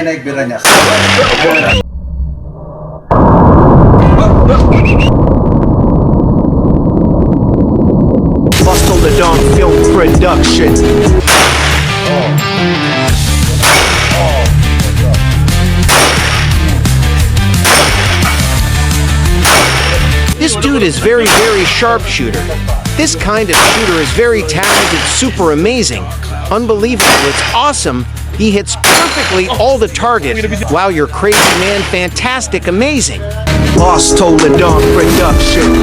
Nagbira niya. Bustle the Dawn Film Production. This dude is very sharpshooter. This kind of shooter is very talented, super amazing. Unbelievable, it's awesome. He hits perfectly all the targets. Wow, you're crazy, man. Fantastic, amazing. Lost Toledon Production.